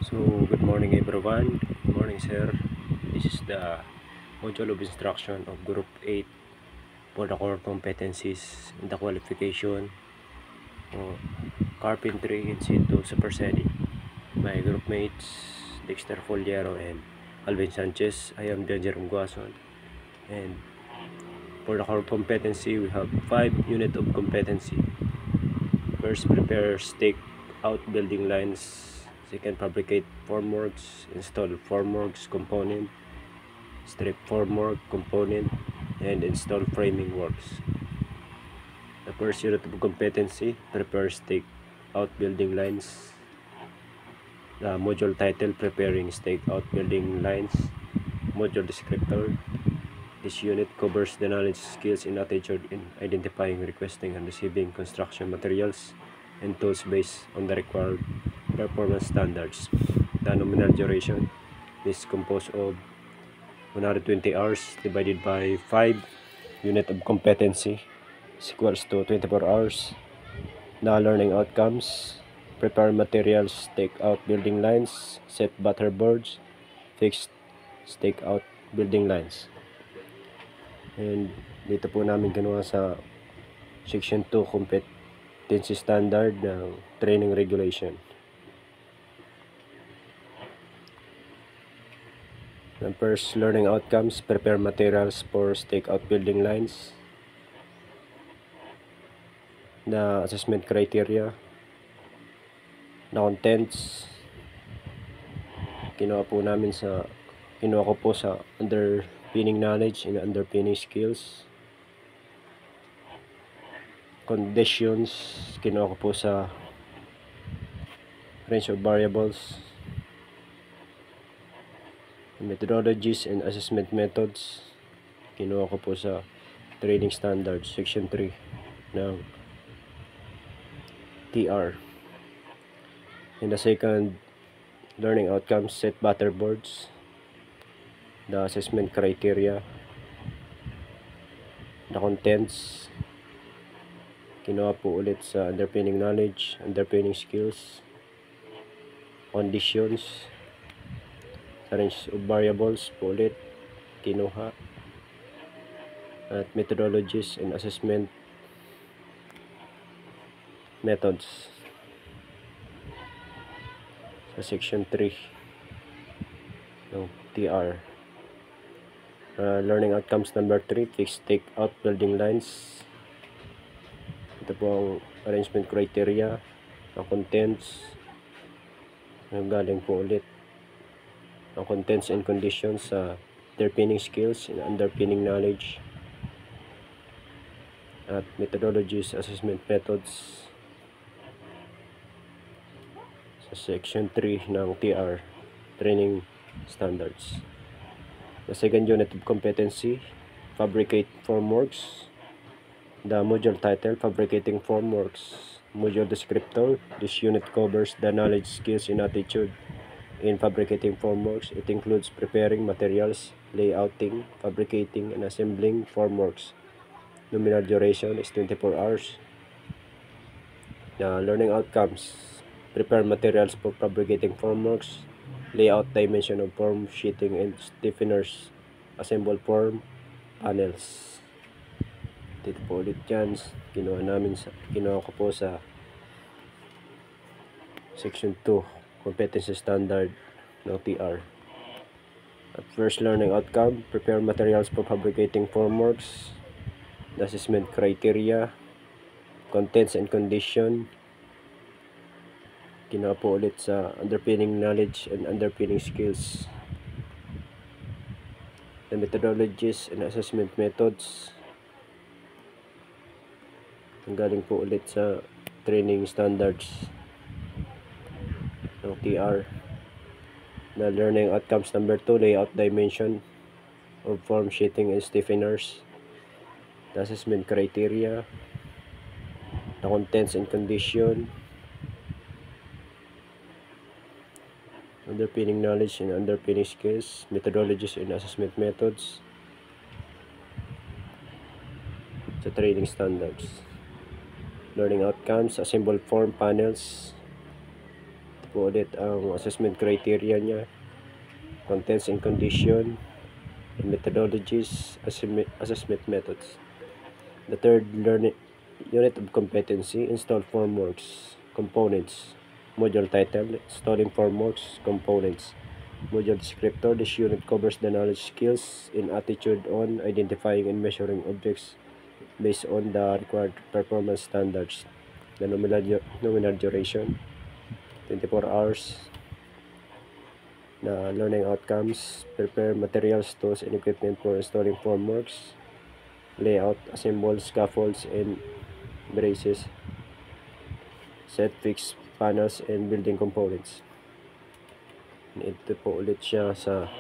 So, good morning everyone. Good morning, sir. This is the module of instruction of Group 8 for the core competencies in the qualification of carpentry in situ superseding. My group mates, Dexter Foliero and Alvin Sanchez. I am John Jerome Guason. And for the core competency, we have 5 units of competency. First, prepare stake out building lines. Second, fabricate formworks, install formworks component, strip formwork component, and install framing works. The first unit of competency, prepare stake out building lines. The module title, preparing stake out building lines. Module descriptor. This unit covers the knowledge, skills, and attitude in identifying, requesting, and receiving construction materials and tools based on the required performance standards. The nominal duration is composed of 120 hours divided by 5 unit of competency is equals to 24 hours. The learning outcomes, prepare materials, stake out building lines, set batter boards, fix stake out building lines. And dito po namin ginawa sa section 2 competency standard ng training regulation. The first learning outcomes, prepare materials for stake out building lines. The assessment criteria, the contents, kinuha ko po sa underpinning knowledge and underpinning skills. Conditions, kinuha ko po sa range of variables. Methodologies and assessment methods, kinuha ko po sa training standards section 3 ng TR. In the second learning outcomes, set batter boards. The assessment criteria, the contents, kinuha po ulit sa underpinning knowledge, underpinning skills. Conditions, sa range of variables po ulit kinuha, at methodologies and assessment methods sa section 3 ng TR. Learning outcomes number 3, fix stake out building lines. Ito po ang arrangement criteria, ang contents, galing po ulit ang contents and conditions sa underpinning skills and underpinning knowledge, at methodologies, assessment methods sa section 3 ng TR training standards. The second unit of competency, fabricate formworks. The module title, fabricating formworks. Module descriptor, this unit covers the knowledge, skills, and attitude in fabricating formworks. It includes preparing materials, layouting, fabricating, and assembling formworks. Nominal duration is 24 hours. The learning outcomes, prepare materials for fabricating formworks, layout, dimension of form, sheeting, and stiffeners, assemble form panels. Dito po ulit yan, kinuha ko po sa section 2 competency standard ng TR. At first learning outcome, prepare materials for fabricating formworks, the assessment criteria, contents and condition, kinuha po ulit sa underpinning knowledge and underpinning skills. The methodologies and assessment methods, galing po ulit sa training standards ng TR. The learning outcomes number 2, layout, dimension of form, sheeting, and stiffeners, the assessment criteria, the contents and condition, underpinning knowledge and underpinning skills, methodologies and assessment methods sa training standards. Learning outcomes, assemble form panels, po ulit ang assessment criteria niya, contents and condition, and methodologies, assessment methods. The third learning unit of competency, install formworks, components, module title, installing formworks, components, module descriptor. This unit covers the knowledge, skills, and attitude on identifying and measuring objects based on the required performance standards. The nominal duration, 24 hours. The learning outcomes, prepare materials, tools, and equipment for installing formworks, layout, assemble scaffolds and braces, set fixed panels and building components. Ito po ulit siya sa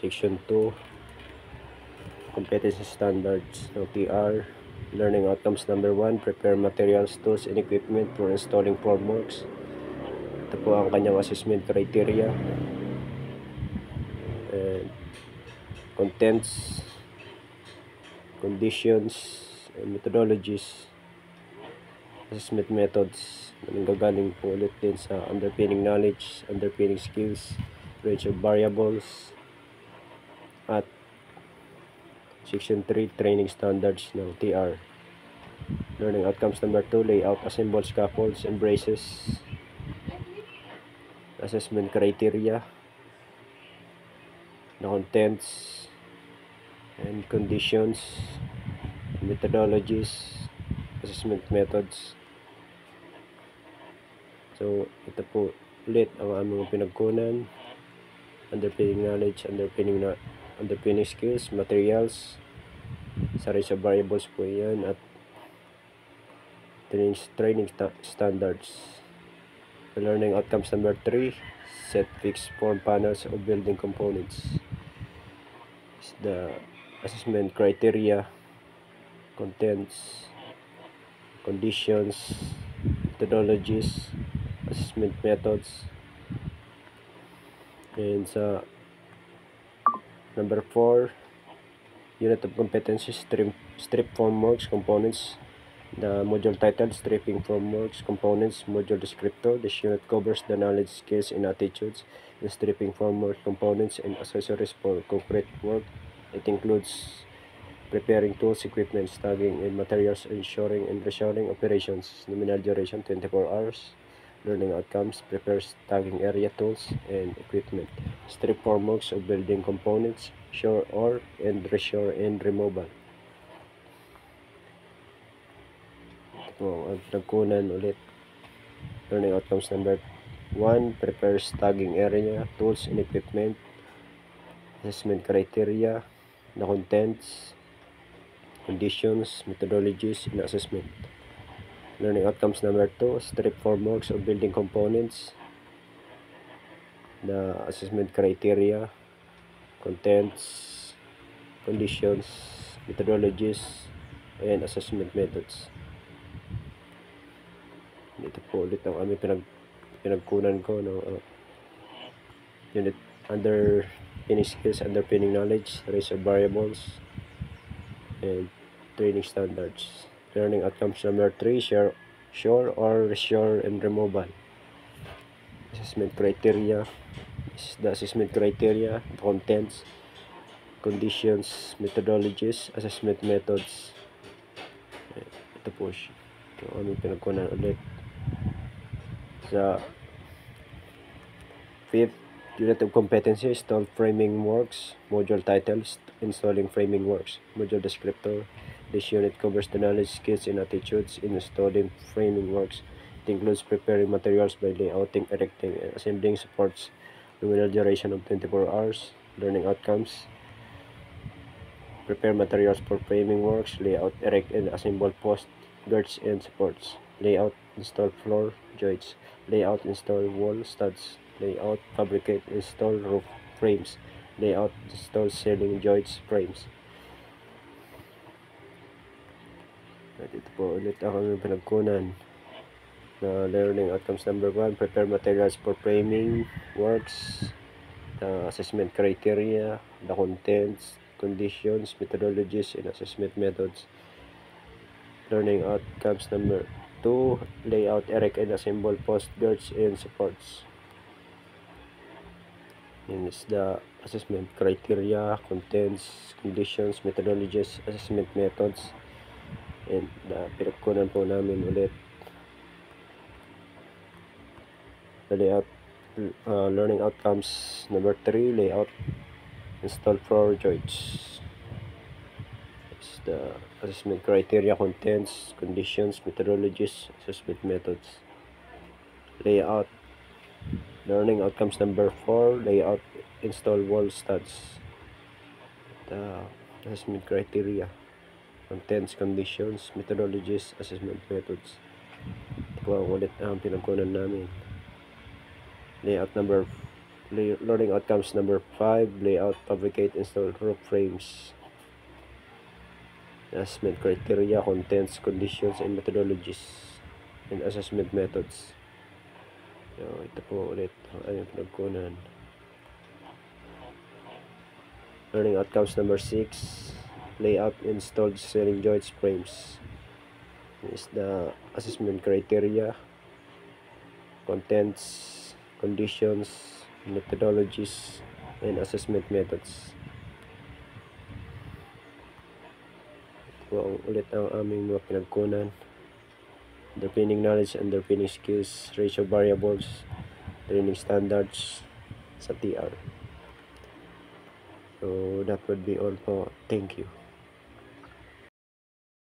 section 2, competency standards ng TR. Learning outcomes number 1, prepare materials, tools, and equipment for installing formworks. Ito po ang kanyang assessment criteria. And contents, conditions, and methodologies, assessment methods. Nanggagaling po ulit din sa underpinning knowledge, underpinning skills, range of variables, at section 3, training standards ng TR. Learning outcomes number 2, layout, assemble scaffolds and braces, assessment criteria, the contents and conditions, methodologies, assessment methods. So ito po ulit ang aming pinagkunan: underpinning knowledge, underpinning skills, materials, sa range of variables po yan, at training standards. The learning outcomes number 3, set fixed form panels of building components. The assessment criteria, contents, conditions, methodologies, assessment methods. And sa number 4, unit of competencies, strip formworks, components. The module title, stripping formworks, components, module descriptor. This unit covers the knowledge, skills, and attitudes in stripping formwork, components, and accessories for concrete work. It includes preparing tools, equipment, tagging, and materials, ensuring and reshoring operations. Nominal duration, 24 hours. Learning outcomes, prepare tagging area, tools, and equipment. Strip formworks of building components, shore or and reshore and removal. Ito ang nagkunan ulit. Learning outcomes number 1, prepare tagging area, tools, and equipment. Assessment criteria, the contents, conditions, methodologies, and assessment. Learning outcomes number 2, strip formworks of building components. The assessment criteria, contents, conditions, methodologies, and assessment methods. Ito po ulit ang aming pinagkunan ko, no? Unit underpinning skills, underpinning knowledge, range of variables, and training standards. Learning outcomes number 3, shore or reshore and removal. Assessment criteria, the assessment criteria, contents, conditions, methodologies, assessment methods. Ito po siya. Ito aming pinagkunan ulit. Sa 5th unit of competency, install framing works, module titles, installing framing works, module descriptor. This unit covers the knowledge, skills, and attitudes in installing framing works. It includes preparing materials by layouting, erecting, and assembling supports. Nominal duration of 24 hours. Learning outcomes, prepare materials for framing works, layout, erect, and assemble posts, girts, and supports. Layout, install floor joists. Layout, install wall studs. Layout, fabricate, install roof frames. Layout, install ceiling joists frames. At ito po ulit ang aming pinagkunan. Learning outcomes number 1, prepare materials for framing works. The assessment criteria, the contents, conditions, methodologies, and assessment methods. Learning outcomes number 2, layout, erect, and assemble post, girts, and supports. Yan is the assessment criteria, contents, conditions, methodologies, assessment methods, and pinagkunan po namin ulit the layout, learning outcomes. Number 3, layout, install projects. It's the assessment criteria, contents, conditions, methodologies, assessment methods. Layout, learning outcomes. Number 4, layout, install wall studs. The assessment criteria, contents, conditions, methodologies, assessment methods. Ito po ang ulit ang pinagkunan namin. Layout learning outcomes. Number 5, layout, fabricate, install roof frames. Assessment criteria, contents, conditions, and methodologies, and assessment methods. So, ito po ulit ang aming pinagkunan. Learning outcomes. Number 6, layout, installed ceiling joints frames. This is the assessment criteria, contents, conditions, methodologies, and assessment methods. Ito po ulit ang aming mga pinagkunan. Underpinning knowledge, underpinning skills, ratio variables, training standards sa TR. So that would be all po. Thank you.